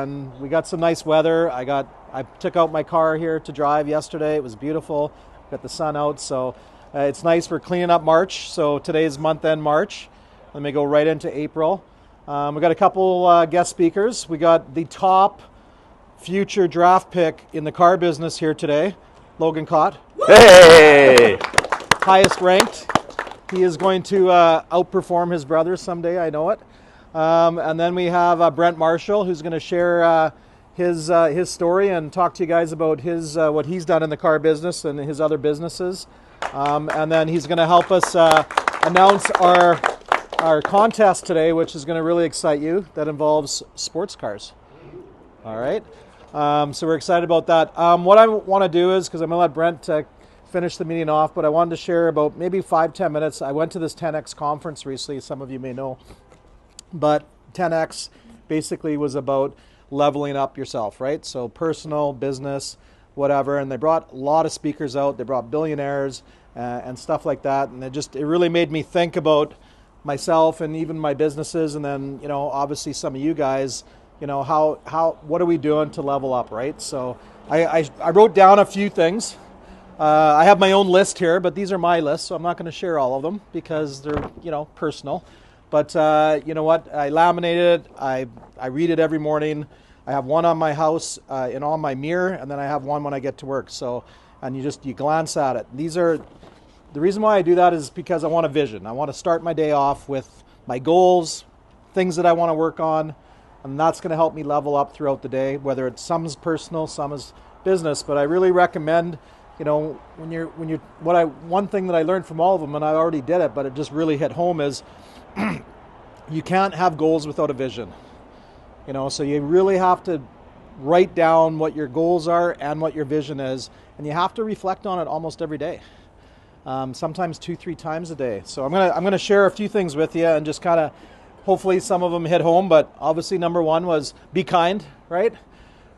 And we got some nice weather. I took out my car here to drive yesterday. It was beautiful. Got the sun out, so it's nice. We're cleaning up March, so today's month end March. Let me go right into April. We got a couple guest speakers. We got the top future draft pick in the car business here today, Logan Cott. Hey! Highest ranked. He is going to outperform his brother someday, I know it. And then we have Brent Marshall, who's going to share his story and talk to you guys about his what he's done in the car business and his other businesses. And then he's going to help us announce our contest today, which is going to really excite you, that involves sports cars. All right. So we're excited about that. What I want to do is, because I'm going to let Brent finish the meeting off, but I wanted to share about maybe 5-10 minutes. I went to this 10X conference recently, some of you may know. But 10X basically was about leveling up yourself, right? So personal, business, whatever. And they brought a lot of speakers out. They brought billionaires and stuff like that. And it really made me think about myself and even my businesses. And then, obviously some of you guys, what are we doing to level up, right? So I wrote down a few things. I have my own list here, but these are my lists, so I'm not going to share all of them because they're, personal. But you know what? I laminated it. I read it every morning. I have one on my house and on my mirror, and then I have one when I get to work. So, and you glance at it. The reason why I do that is because I want a vision. I want to start my day off with my goals, things that I want to work on, and that's going to help me level up throughout the day. Whether it's some is personal, some is business. But I really recommend, one thing that I learned from all of them, and I already did it, but it just really hit home is. You can't have goals without a vision, so you really have to write down what your goals are and what your vision is, and you have to reflect on it almost every day, sometimes 2-3 times a day. So I'm gonna share a few things with you and just kind of hopefully some of them hit home, but obviously number one was be kind, right?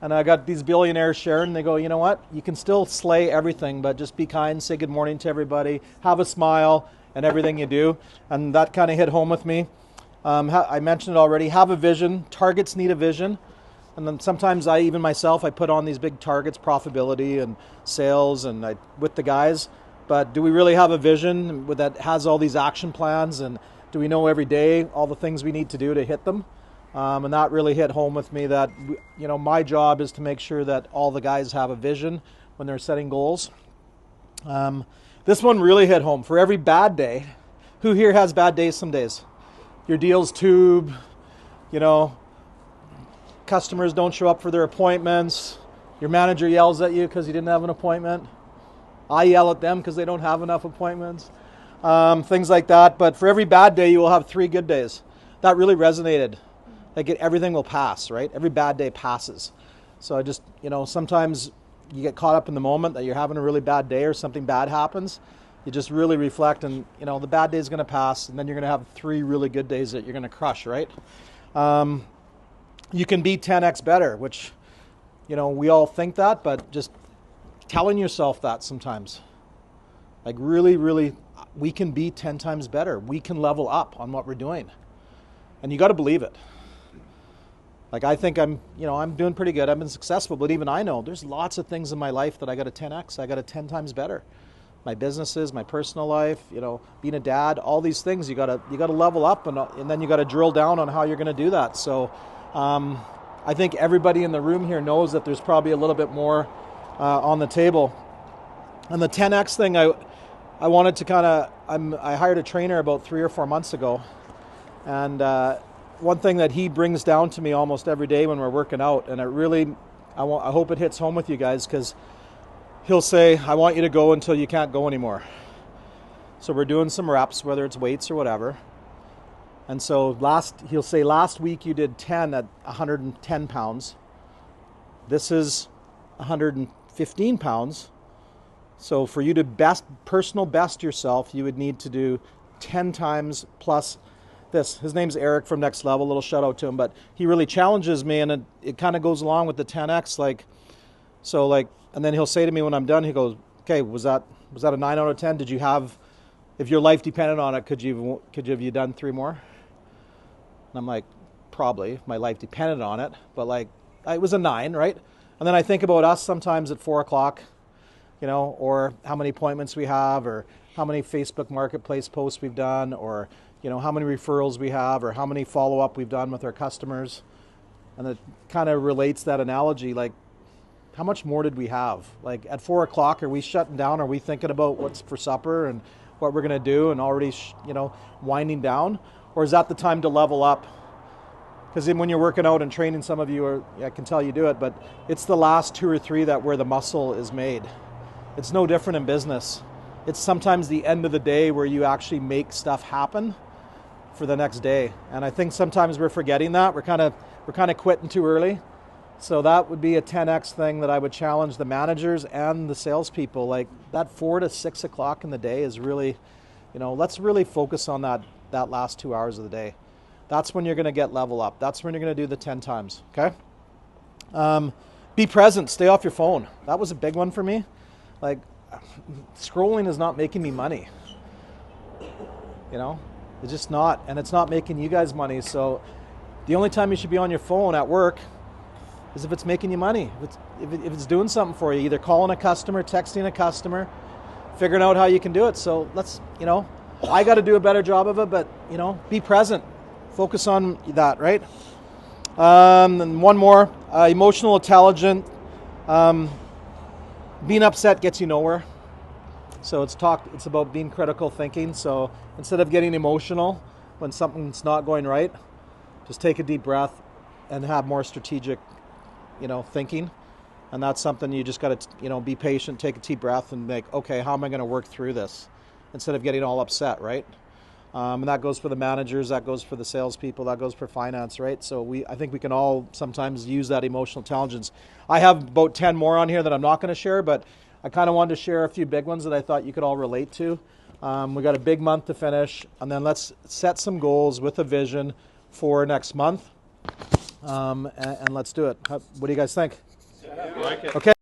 And I got these billionaires sharing, they go, you know what, you can still slay everything, but just be kind, say good morning to everybody, have a smile and everything you do. And that kind of hit home with me. I mentioned it already, have a vision. Targets need a vision. And then sometimes I put on these big targets, profitability and sales and with the guys. But do we really have a vision that has all these action plans? And do we know every day all the things we need to do to hit them? And that really hit home with me that, my job is to make sure that all the guys have a vision when they're setting goals. This one really hit home. For every bad day, who here has bad days some days? Your deals tube, customers don't show up for their appointments, your manager yells at you because you didn't have an appointment. I yell at them because they don't have enough appointments, things like that. But for every bad day, you will have 3 good days. That really resonated. Everything will pass, right? Every bad day passes. So I just, sometimes you get caught up in the moment that you're having a really bad day or something bad happens. You just really reflect and, the bad day is going to pass and then you're going to have 3 really good days that you're going to crush, right? You can be 10x better, which, we all think that, but just telling yourself that sometimes. Really, really, we can be 10 times better. We can level up on what we're doing. And you got to believe it. I think I'm doing pretty good. I've been successful, but even I know there's lots of things in my life that I got to 10x. I got to 10 times better. My businesses, my personal life, being a dad, all these things you got to level up, and then you got to drill down on how you're going to do that. So, I think everybody in the room here knows that there's probably a little bit more on the table. And the 10x thing, I wanted to I hired a trainer about 3 or 4 months ago, and one thing that he brings down to me almost every day when we're working out, and I hope it hits home with you guys, because he'll say, I want you to go until you can't go anymore. So we're doing some reps, whether it's weights or whatever. And so he'll say, last week you did 10 at 110 pounds. This is 115 pounds. So for you to personal best yourself, you would need to do 10 times plus this. His name's Eric from Next Level, a little shout out to him, but he really challenges me, and it kind of goes along with the 10X, and then he'll say to me when I'm done, he goes, okay, was that a 9 out of 10? Did you have, if your life depended on it, could you have done 3 more? And I'm like, probably, if my life depended on it, but it was a 9, right? And then I think about us sometimes at 4 o'clock, or how many appointments we have, or how many Facebook Marketplace posts we've done, or how many referrals we have, or how many follow-up we've done with our customers. And it kind of relates that analogy, like, how much more did we have? Like, at 4 o'clock, are we shutting down? Are we thinking about what's for supper and what we're going to do and already, winding down? Or is that the time to level up? Because when you're working out and training, some of you I can tell you do it, but it's the last 2 or 3 where the muscle is made. It's no different in business. It's sometimes the end of the day where you actually make stuff happen for the next day. And I think sometimes we're forgetting that. We're kind of quitting too early. So that would be a 10x thing that I would challenge the managers and the salespeople. Like, that 4 to 6 o'clock in the day is really, let's really focus on that last 2 hours of the day. That's when you're going to get level up. That's when you're going to do the 10 times, okay? Be present. Stay off your phone. That was a big one for me. Like, scrolling is not making me money. It's just not. And it's not making you guys money. So the only time you should be on your phone at work is if it's making you money. If it's doing something for you, either calling a customer, texting a customer, figuring out how you can do it. So let's, I got to do a better job of it, but, be present. Focus on that, right? And one more, emotional intelligence. Being upset gets you nowhere. So it's about being critical thinking. So instead of getting emotional when something's not going right, just take a deep breath and have more strategic, thinking. And that's something you just got to, be patient, take a deep breath and think, okay, how am I going to work through this? Instead of getting all upset, right? And that goes for the managers, that goes for the salespeople, that goes for finance, right? So I think we can all sometimes use that emotional intelligence. I have about 10 more on here that I'm not going to share, but I kind of wanted to share a few big ones that I thought you could all relate to. We got a big month to finish, and then let's set some goals with a vision for next month, and let's do it. What do you guys think? Yeah, I like it. Okay.